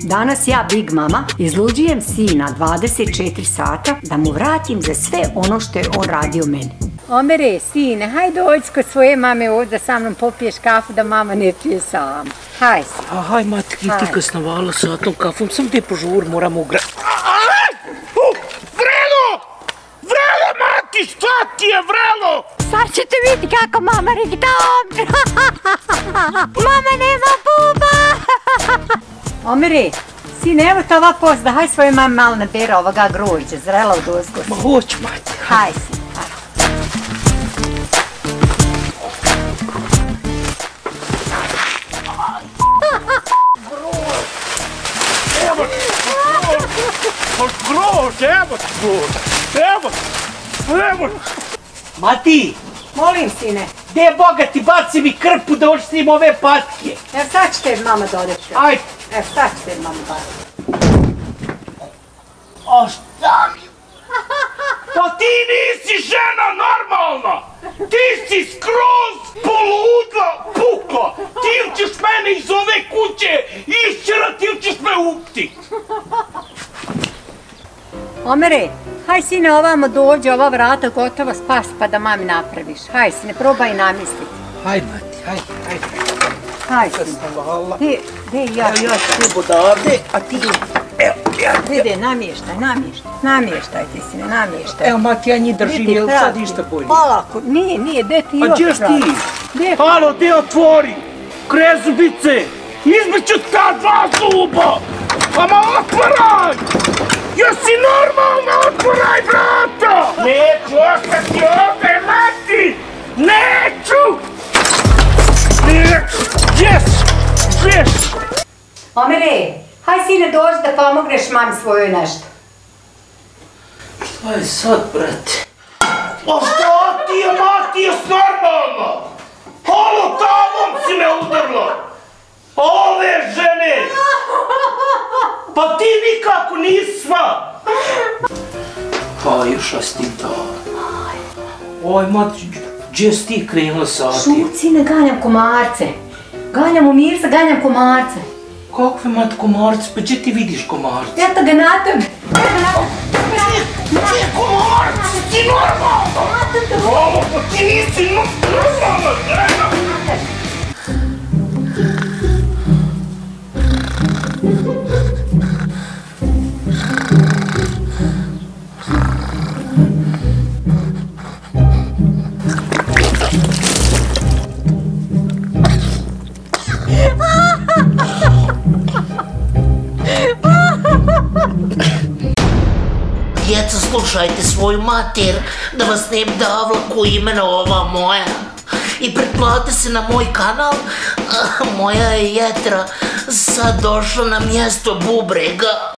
Danas ja, Big Mama, izluđujem sina 24 sata da mu vratim za sve ono što je on radio meni. Omere, sine, hajde dođi kod svoje mame ovdje da sa mnom popiješ kafu da mama ne pije sama. Haj si. Haj, mati, ti kasnovala sa tom kafom, sam te požur, moram ugrati. Vrelo! Vrelo, mati, šta ti je vrelo? Sad ćete vidjeti kako mama rik-tom. Mama nema buba. Omere, sine, evo to ova posda, haj svoje mame malo nabera ovoga grožđa, zrela u dosku. Ma hoć, mati. Haj si. Grož, evo ti grož, evo. Mati, Molim, sine. gdje Boga ti baci mi krpu da očistim ove patke? Evo sad ćete mama dodati. Ajde. Evo sad ćete mama dodati. A šta mi? Pa ti nisi žena normalna! Ti si skroz poludla, pukla! Ti ćeš mene iz ove kuće išćerat ili ćeš me upti! Omere, haj sine ovamo dođe, ova vrata gotova spas pa da mami napraviš. Haj sine, probaj namistiti. Haj, mati, haj. Haj sine. Gdje ja? Ja ću tu odavde, a ti... Evo, Gdje, namještaj ti sine, namještaj. Evo, mati, ja njih držim, jel sad išta bolje? Polako, nije, gdje ti još A gdješ ti? Halo, gdje otvori? Krezubice, izmeću ta dva zuba! Ama otvaraj! Jesi normalna, otvaraj vrata! Neću ostati ovdje, mati! Neću! Jes! Omere, haj sine dođi da pomogneš mami svojoj nešto. Šta je sad, brate? Pa šta ti je, mati, jes normalna? Halo, tavom si me udarla! Ove žene! Pa ti nikako nisma! Haj, šta si ti dao? Oj, mati, gdje si ti krenula sati? Šut sine, ganjam komarce. Ganjam u Mirza, ganjam komarce. Kakve, mati, komarce? Pa gdje ti vidiš komarce? Eto ga na tebi. Gdje komarce? Ti normalna! Halo, pa ti nisi normalna žena! Djeca, slušajte svoju mater, da vas ne bi davla ko imena ova moja. I pretplate se na moj kanal, moja je jetra sad došla na mjesto bubrega.